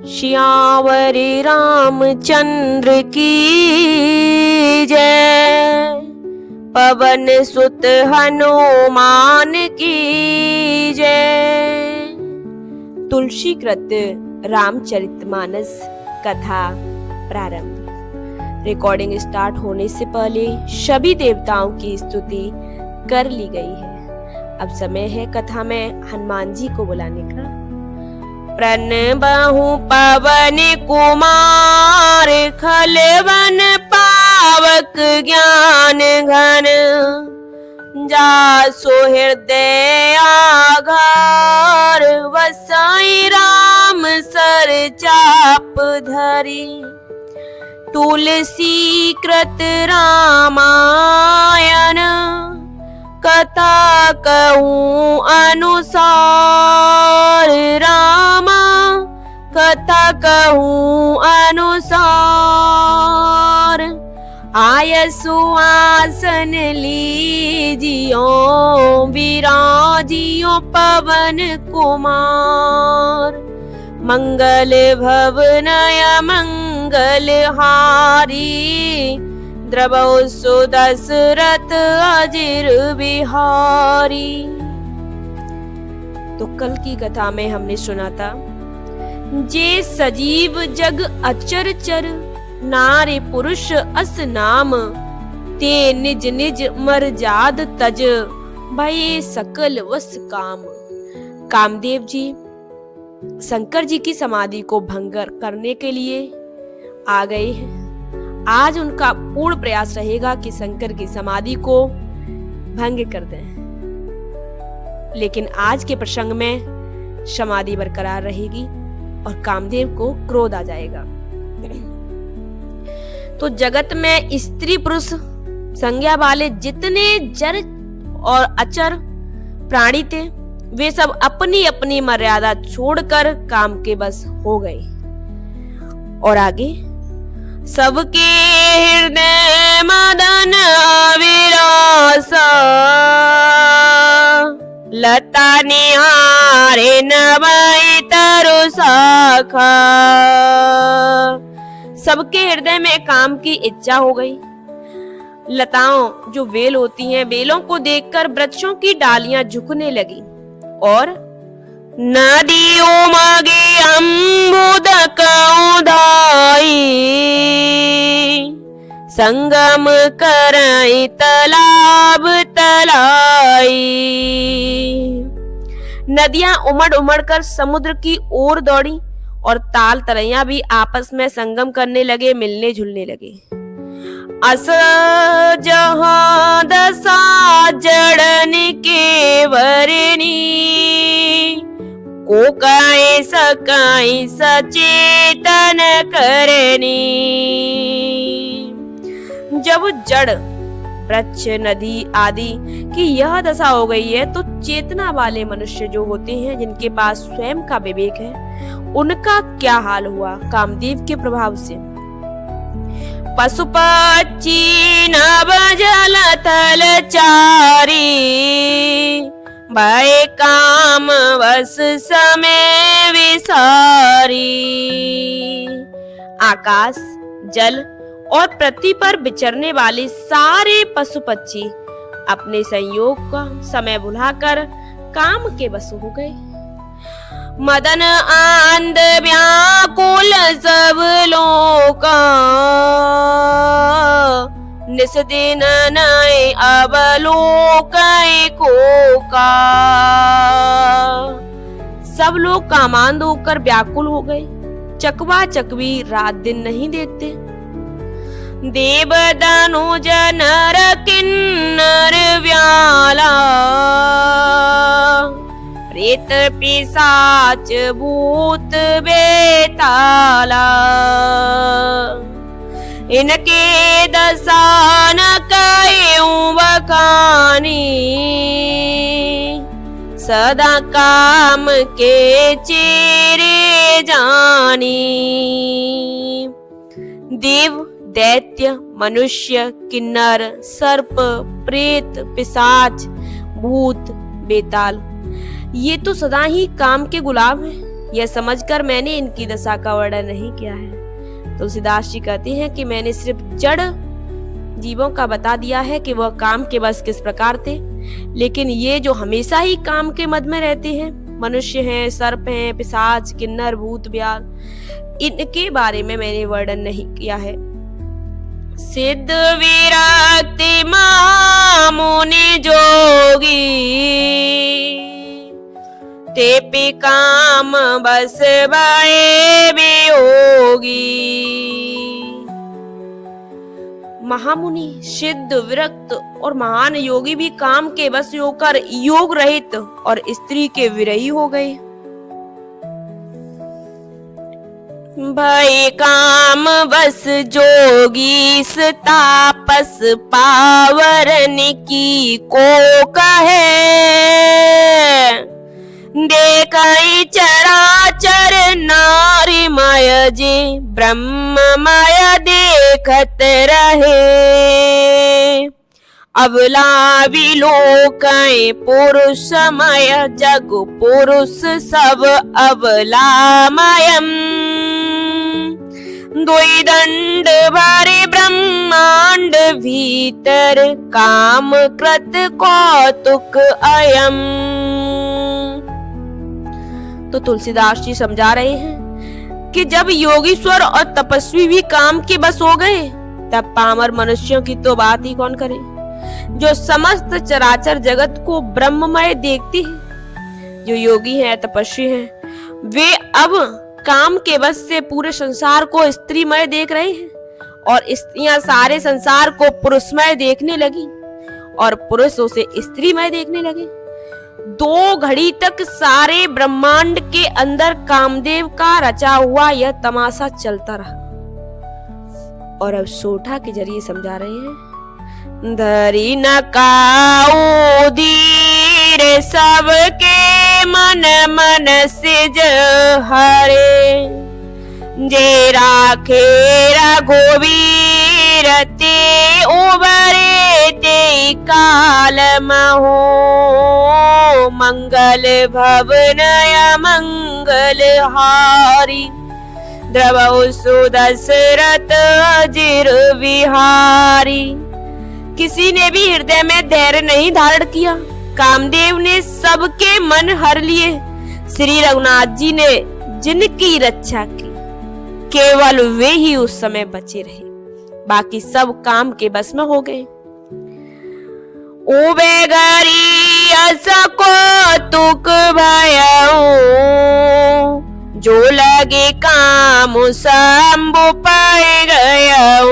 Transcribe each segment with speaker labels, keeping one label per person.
Speaker 1: श्यावरी रामचंद्र की जय। पवन सुत हनुमान की जय। तुलसी कृत रामचरितमानस कथा प्रारंभ। रिकॉर्डिंग स्टार्ट होने से पहले सभी देवताओं की स्तुति कर ली गई है। अब समय है कथा में हनुमान जी को बुलाने का। प्रणबहु पवन कुमार, खलवन पावक ज्ञान घन। जासु हृदय आधार, वसाई राम सर चाप धरी। तुलसी कृत रामायण, कथा कहूँ अनुसार। रामा कथा कहूँ अनुसार। आय सुआसन लीजियो, विराजियो पवन कुमार। मंगल भवनय मंगल हारी, द्रवौ सुदशरथ अजिर बिहारी। तो कल की कथा में हमने सुना था, जे सजीव जग अचर चर, नारी पुरुष अस नाम। ते निज निज मर्जाद तज, भये सकल वस काम। कामदेव जी शंकर जी की समाधि को भंग करने के लिए आ गए हैं। आज उनका पूर्ण प्रयास रहेगा कि शंकर की समाधि को भंग कर दें, लेकिन आज के प्रसंग में समाधि बरकरार रहेगी और कामदेव को क्रोध आ जाएगा। तो जगत में स्त्री पुरुष संज्ञा वाले जितने जड़ और अचर प्राणी थे, वे सब अपनी अपनी मर्यादा छोड़कर काम के बस हो गए। और आगे, सबके हृदय मदन अविरासा, लता निहारे नवई तरु शाखा। सबके हृदय में काम की इच्छा हो गई। लताओं जो बेल होती हैं, बेलों को देखकर वृक्षों की डालियां झुकने लगी और नदियों मागे अम्बुदक उदाई, संगम करई तालाब तलाई। नदियां उमड़ उमड़ कर समुद्र की ओर दौड़ी और ताल तरैया भी आपस में संगम करने लगे, मिलने जुलने लगे। अस जहां दशा जड़न के वरनी, को काई सकाई सचेतन करनी। जब जड़ वृक्ष नदी आदि की यह दशा हो गई है, तो चेतना वाले मनुष्य जो होते हैं, जिनके पास स्वयं का विवेक है, उनका क्या हाल हुआ कामदेव के प्रभाव से। पशु पक्षी नभ जल थल चारी, भय काम वस समय विसारी। आकाश, जल और पृथ्वी पर विचरने वाले सारे पशु पक्षी अपने संयोग का समय भुलाकर काम के बस हो गए। मदन आंध व्याकुल सब लोका, निस दिन नय अवलोकय कोका। सब लोग कामांध होकर व्याकुल हो गए। चकवा चकवी रात दिन नहीं देखते। देव दानुज नर किन्नर व्याला, प्रेत पिशाच भूत बेताला। इनके दशा न कयूं बखानी, सदा काम के चेरे जानी। देव, दैत्य, मनुष्य, किन्नर, सर्प, प्रेत, पिशाच, भूत, बेताल, ये तो सदा ही काम के गुलाम हैं। यह समझकर मैंने इनकी दशा का वर्णन नहीं किया है। तुलसीदास जी कहते हैं कि मैंने सिर्फ जड़ जीवों का बता दिया है कि वह काम के बस किस प्रकार थे, लेकिन ये जो हमेशा ही काम के मद में रहते हैं, मनुष्य हैं, सर्प हैं, पिशाच, किन्नर, भूत, ब्याल, इनके बारे में मैंने वर्णन नहीं किया है। सिद्ध विरक्ति मुनि जोगी ते पे काम बस भये वियोगी। महामुनि, सिद्ध, विरक्त और महान योगी भी काम के बस होकर योग रहित और स्त्री के विरही हो गए। भय काम बस जोगी तापस पावरन की को कहे। देखई चराचर नारीमय जे ब्रह्ममय देखत रहे। अबला विलोकय पुरुषमय जग पुरुष सब अबलामयम्। द्वैदंड भरे ब्रह्मांड भीतर काम कृत कौतुक अयम्। तो तुलसीदास जी समझा रहे हैं कि जब योगीश्वर और तपस्वी भी काम के बस हो गए, तब पामर मनुष्यों की तो बात ही कौन करे, जो समस्त चराचर जगत को ब्रह्ममय देखते हैं। जो योगी हैं, तपस्वी हैं, वे अब काम के बस से पूरे संसार को स्त्रीमय देख रहे हैं और स्त्रियां सारे संसार को पुरुषमय देखने लगी और पुरुष उसे स्त्रीमय देखने लगे। 2 घड़ी तक सारे ब्रह्मांड के अंदर कामदेव का रचा हुआ यह तमाशा चलता रहा और अब सोठा के जरिए समझा रहे हैं। धरी न काऊ धीर सबके मन मन सिज हरे। जे राखे रघुवीर ते उबरे ते काल महो। मंगल भवनय मंगल हारी। द्रवौ सुदशरथ अजिर विहारी। किसी ने भी हृदय में धैर्य नहीं धारण किया। कामदेव ने सबके मन हर लिए। श्री रघुनाथ जी ने जिनकी रक्षा की, केवल वे ही उस समय बचे रहे, बाकी सब काम के बस में हो गए। उबे गरी असको तुक भयऊ। जो लगे काम शंभु पाए गयऊ।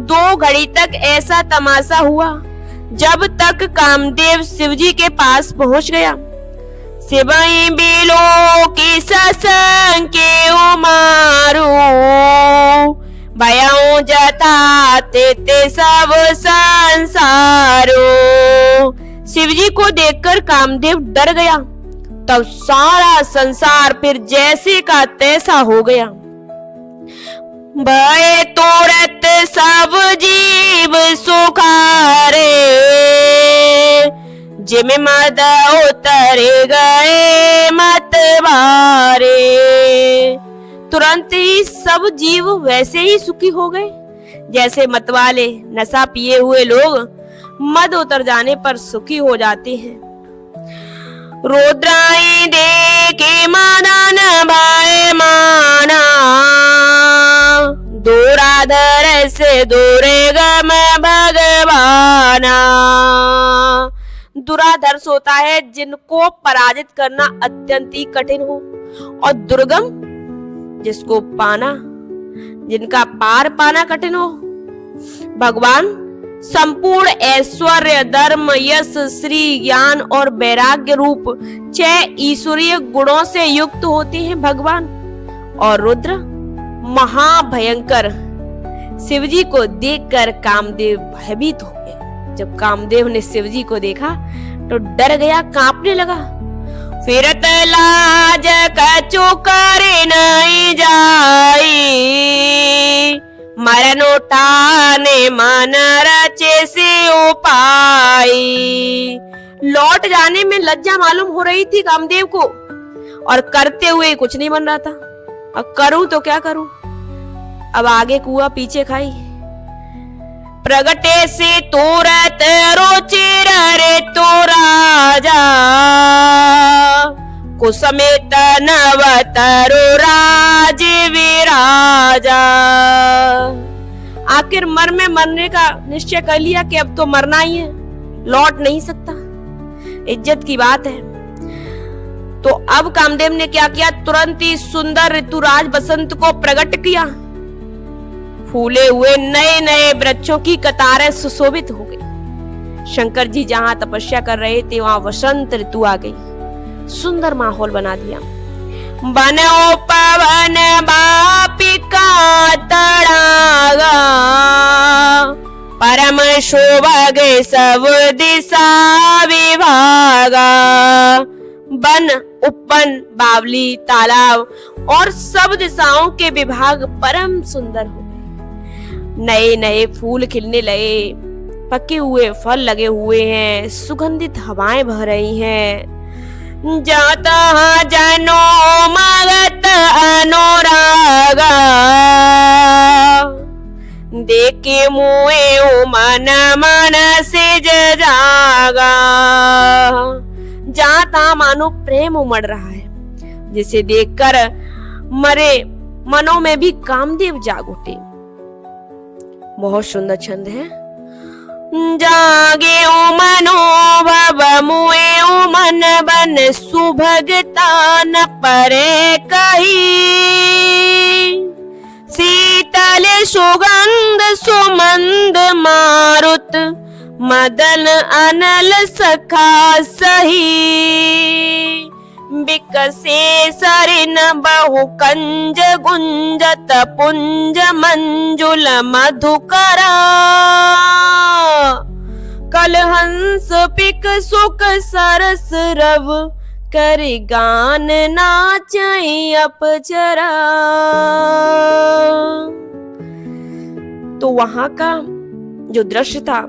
Speaker 1: 2 घड़ी तक ऐसा तमाशा हुआ जब तक कामदेव शिवजी के पास पहुंच गया। शिवई बिलो की ससंग के उमारू। भयऊ जता ते सब संसारो। शिवजी को देखकर कामदेव डर गया। तब सारा संसार फिर जैसे का तैसा हो गया। भय तुरत सब जीव सुखारे। जिम मद उतर गए मत बारे। तुरंत ही सब जीव वैसे ही सुखी हो गए जैसे मतवाले नशा पिए हुए लोग मद उतर जाने पर सुखी हो जाते हैं। रुद्राई देखे मदन भय माना। दूराधर से दूरे गम भगवाना। दुराधर्ष होता है जिनको पराजित करना अत्यंत ही कठिन हो, और दुर्गम जिसको पाना, जिनका पार पाना कठिन हो। भगवान संपूर्ण ऐश्वर्य, धर्म, यश, श्री, ज्ञान और वैराग्य रूप 6 ईश्वरीय गुणों से युक्त होते हैं भगवान। और रुद्र महाभयंकर। शिवजी को देखकर कामदेव भयभीत हो गया। जब कामदेव ने शिवजी को देखा तो डर गया, कांपने लगा। फिरत लाज कछु कर नहीं जाई। मरण उठाने मन रचे से उपाय। लौट जाने में लज्जा मालूम हो रही थी कामदेव को, और करते हुए कुछ नहीं बन रहा था। अब करूं तो क्या करूं, अब आगे कुआ पीछे खाई। प्रगटे से तोरत रोचिर रे तो राजा, कुसमेत नवतरो राज विराजा। आखिर मरने का निश्चय कर लिया कि अब तो मरना ही है, लौट नहीं सकता, इज्जत की बात है। तो अब कामदेव ने क्या किया, तुरंत ही सुंदर ऋतुराज बसंत को प्रकट किया। फूले हुए नए नए वृक्षों की कतारें सुशोभित हो गई। शंकर जी जहां तपस्या कर रहे थे वहां वसंत ऋतु आ गई, सुंदर माहौल बना दिया। बनो पवन बापिका तड़ागा, परम शोभग सब दिशा विभागा। वन, उपवन, बावली, तालाब और सब दिशाओं के विभाग परम सुंदर हो गए। नए नए फूल खिलने लगे, पके हुए फल लगे हुए हैं, सुगंधित हवाएं बह रही हैं। जाता जनो मगत अनुरागा, देखे मुए मन मन से जागा। जाता मानो प्रेम उमड़ रहा है, जिसे देखकर मरे मनों में भी कामदेव जाग उठे। बहुत सुंदर छंद है। जागे ओ मनोभव मुए ओ मन बन, सुभगता न परे कही। शीतल सुगंध सुमंद मारुत, मदन अनल सखा सही। विकसे सरिन बहु कंज गुंजत, पुंज मंजुल मधुकरा। कलहंस पिक सुख सरस रव, कर गान नाचई अपचरा। तो वहां का जो दृश्य था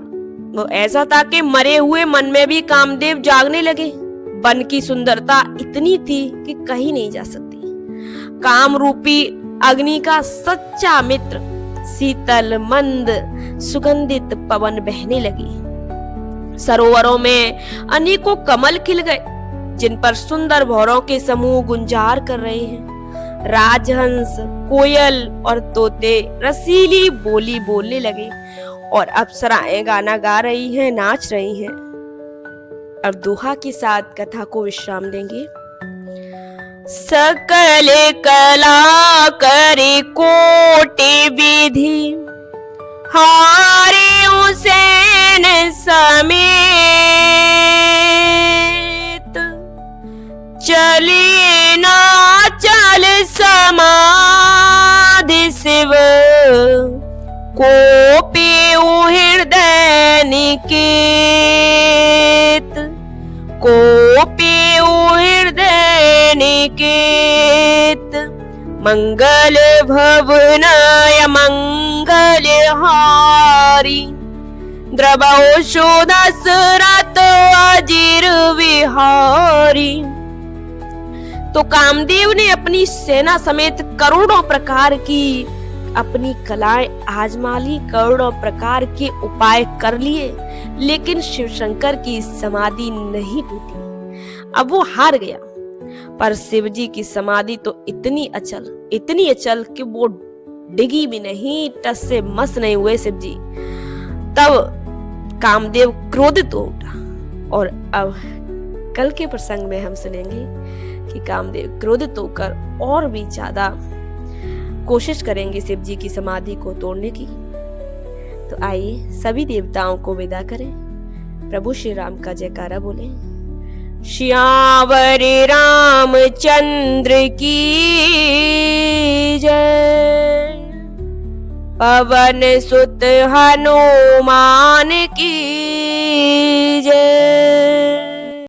Speaker 1: वो ऐसा था कि मरे हुए मन में भी कामदेव जागने लगे। वन की सुंदरता इतनी थी कि कही नहीं जा सकती। काम रूपी अग्नि का सच्चा मित्र शीतल मंद सुगंधित पवन बहने लगी। सरोवरों में अनेकों कमल खिल गए, जिन पर सुंदर भौरों के समूह गुंजार कर रहे हैं। राजहंस, कोयल और तोते रसीली बोली बोलने लगे और अप्सराएं गाना गा रही हैं, नाच रही हैं। अब दोहा के साथ कथा को विश्राम देंगे। सकल कला करे कोटि विधि, हारे हुसैन समेत। चले ना चल समाधि शिव, कोपी हृदय निकेत। कोपी हृदय निकेत। मंगल भवनाय मंगल हारी, द्रवशो दशरथ अजीर विहारी। तो कामदेव ने अपनी सेना समेत करोड़ों प्रकार की अपनी कलाएं आजमा ली, करोड़ों प्रकार के उपाय कर लिए, लेकिन शिव शंकर की समाधि नहीं टूटी। अब वो हार गया, पर शिव जी की समाधि तो इतनी अचल कि वो डिगी भी नहीं, टस से मस नहीं हुए शिव जी। तब कामदेव क्रोधित हो उठा। और अब कल के प्रसंग में हम सुनेंगे कि कामदेव क्रोधित होकर और भी ज्यादा कोशिश करेंगे शिव जी की समाधि को तोड़ने की। तो आइए सभी देवताओं को विदा करें, प्रभु श्री राम का जयकारा बोलें। श्यावर रामचंद्र की जय, पवन सुत हनुमान की जय।